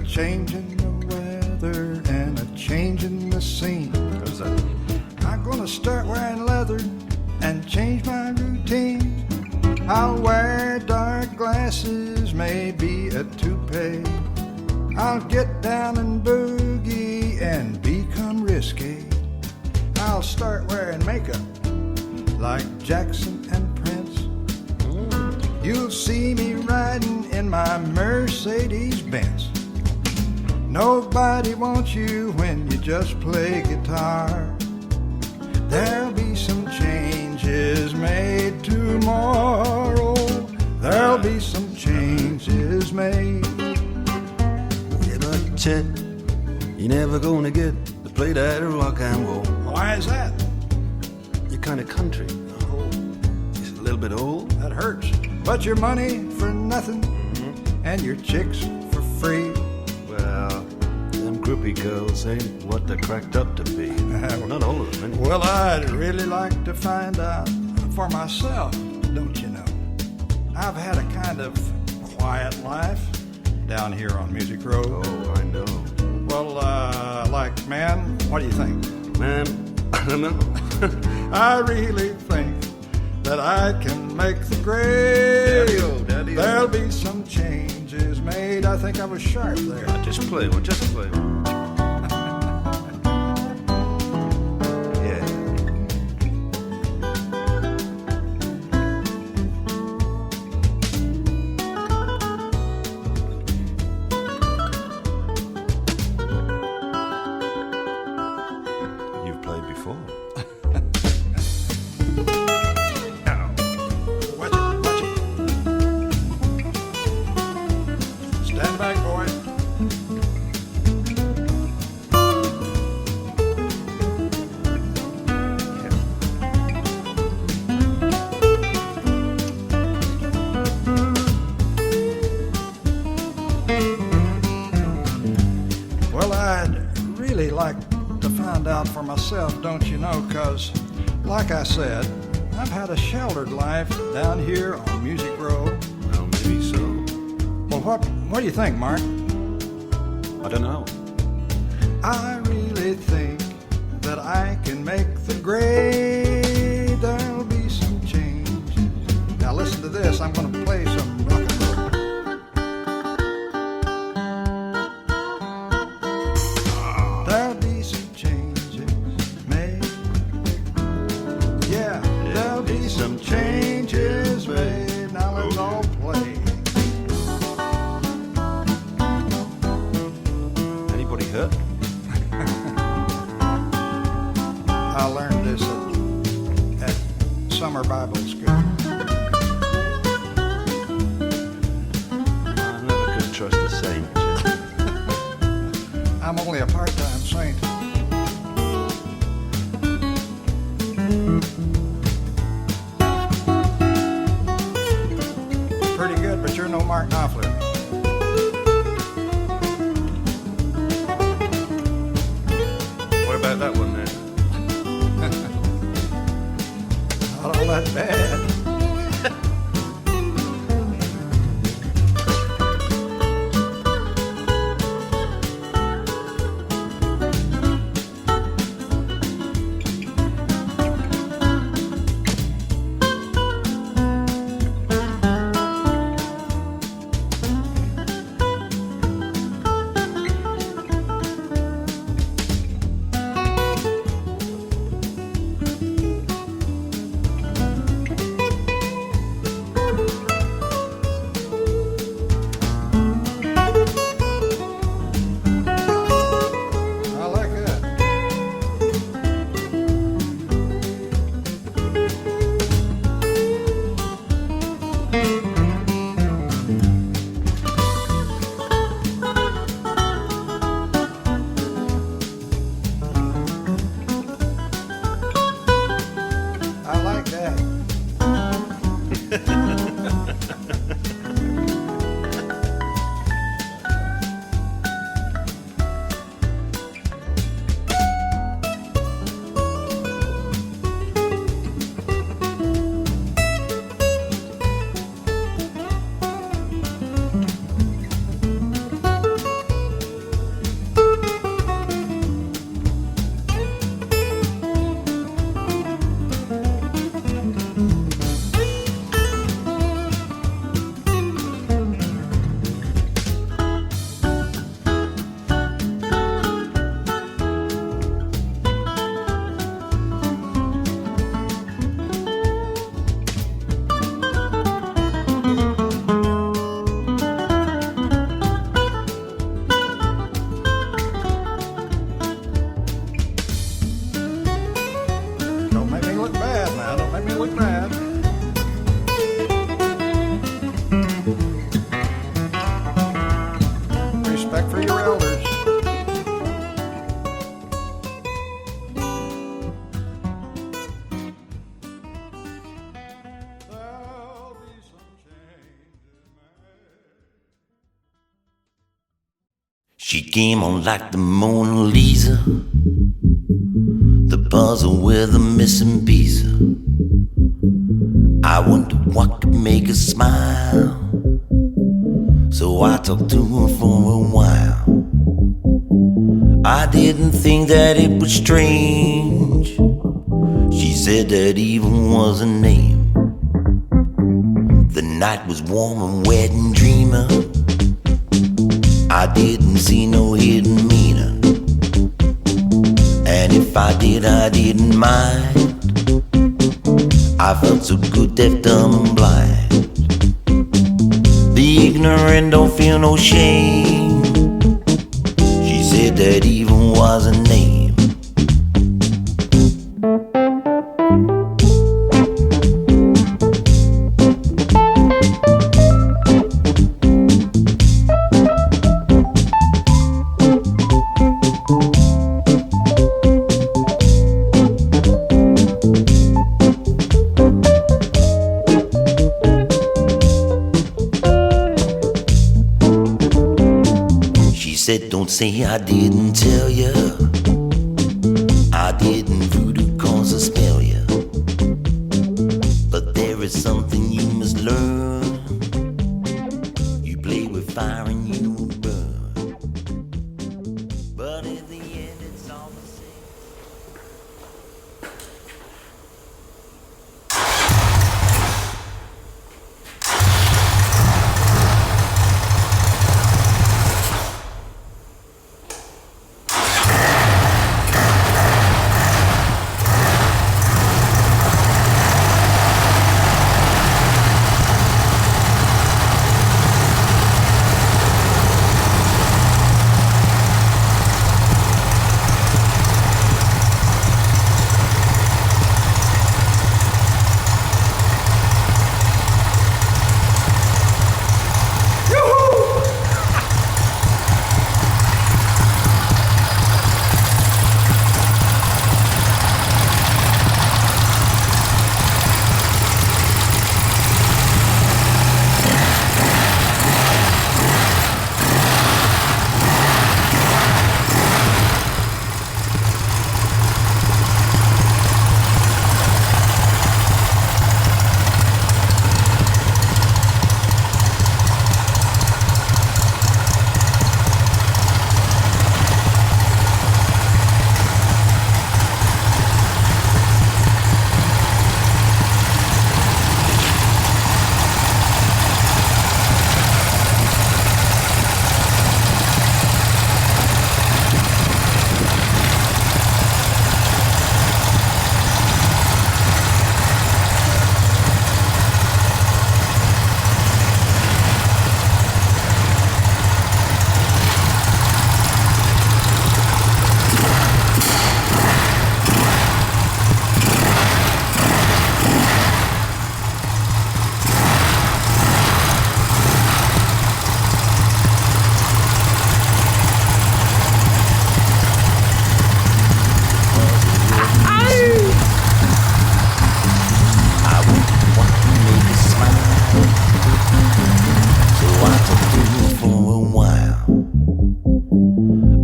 change in the weather and a change in the scene. How's that? I'm gonna start wearing leather and change my routine. I'll wear dark glasses, maybe a toupee. I'll get down and boogie and become risky. I'll start wearing makeup like Jackson and Prince. You'll see me riding in my Mercedes-Benz. Nobody wants you when you just play guitar. There'll be some changes made tomorrow. There'll be some changes made. Yeah, but Chet, you're never gonna get to play that rock and roll. Why is that? You're kind of country. Oh, It's a little bit old. that hurts. But your money for nothing and your chicks for free. Well, them groupie girls ain't what they're cracked up to be. Not all of them, anyway. Well, I'd really like to find out for myself, don't you know? I've had a kind of quiet life down here on Music Row. Oh, I know. Well, man, what do you think? Man, I don't know. I really think that I can make the grade. Daddy-o, daddy-o. There'll be some changes made. I think I was sharp there. Just play one, just play one. Yeah. You've played before. Watch it. Stand back, boy. Well, I'd really like to find out for myself, don't you know, 'cause like I said, I've had a sheltered life down here on Music Row. Well, maybe so. Well, what do you think, Mark? I don't know. I really think that I can make the grade. There'll be some changes. Now listen to this. I'm going to play some rock and roll. There'll be some changes made. Yeah, there'll be some changes made. Now let's all play. Anybody hurt? I learned this at summer Bible school. I never could trust a saint. I'm only a part-time saint. Pretty good, but you're no Mark Knopfler. What about that one there? Not all that bad. respect for your elders. There'll be some changes made. She came on like the Mona Lisa, the puzzle with a missing piece. I wondered what could make her smile, so I talked to her for a while. I didn't think that it was strange. She said that even was a name. The night was warm and wet and dreamer. I didn't see no hidden meaning, and if I did, I didn't mind. I felt so good, deaf, dumb, and blind. The ignorant don't feel no shame. She said that even was a name. Said, don't say I didn't tell ya. I didn't voodoo cause I spell ya. But there is something you must learn. You play with fire and you will burn. But in the end it's all the same.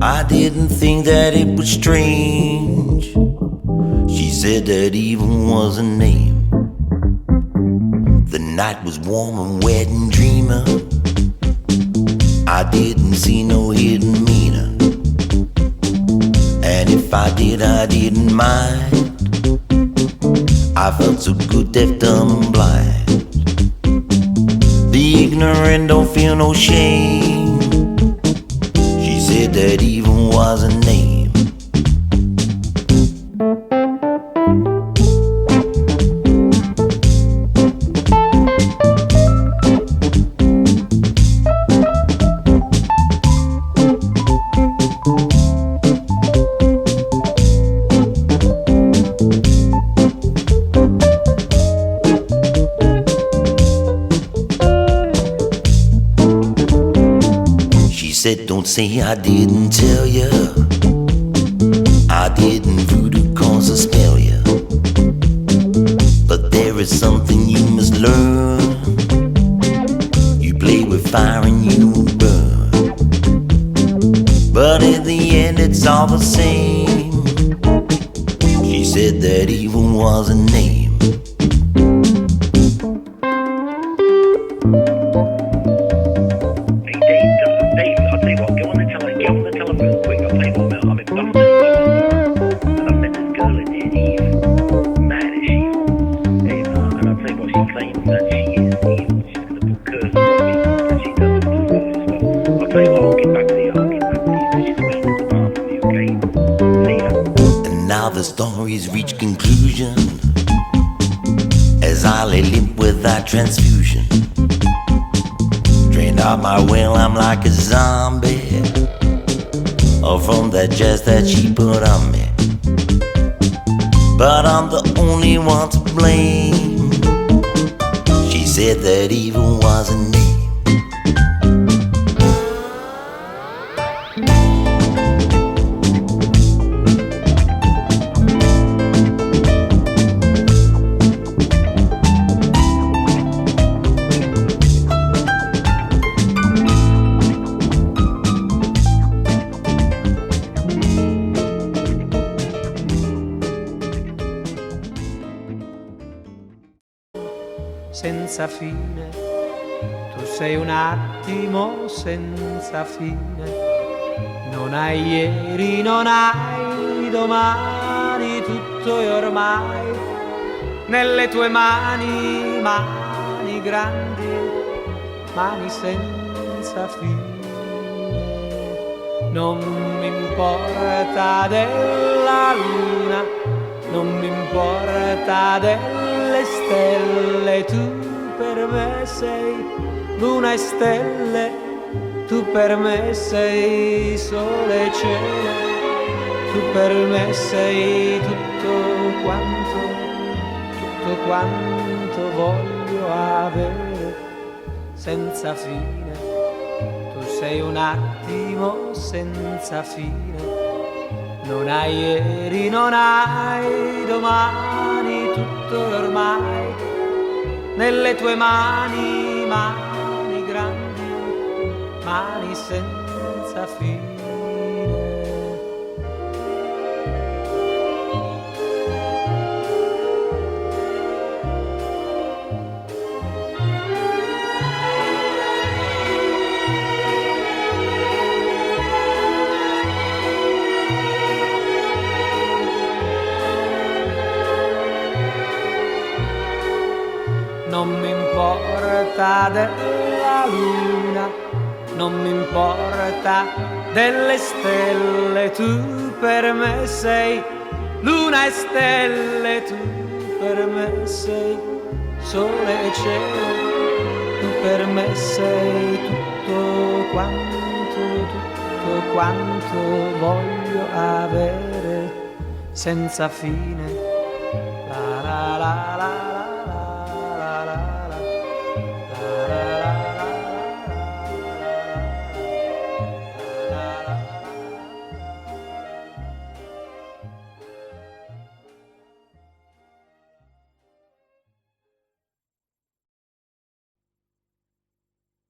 I didn't think that it was strange. She said that even was a name. The night was warm and wet and dreamer. I didn't see no hidden meaning, and if I did, I didn't mind. I felt so good, deaf, dumb, and blind. The ignorant don't feel no shame. She said that even was a name. said, don't say I didn't tell ya. I didn't voodoo cause I spell ya. But there is something you must learn. You play with fire and you will burn. But in the end it's all the same. She said that evil was a name. The stories reach conclusion as I lay limp without transfusion. Drained out my well, I'm like a zombie. Or from that jazz that she put on me. But I'm the only one to blame. She said that evil was a name. Senza fine, tu sei un attimo senza fine, non hai ieri, non hai domani, tutto è ormai nelle tue mani, mani grandi, mani senza fine. Non mi importa della luna, non mi importa delle stelle, tu per me sei luna e stelle, tu per me sei sole e cielo, tu per me sei tutto quanto voglio avere senza fine. Tu sei un attimo senza fine, non hai ieri, non hai domani, tutto è ormai nelle tue mani, mani grandi, mani senza fine. Non mi importa della luna, non mi importa delle stelle, tu per me sei luna e stelle, tu per me sei sole e cielo, tu per me sei tutto quanto voglio avere senza fine.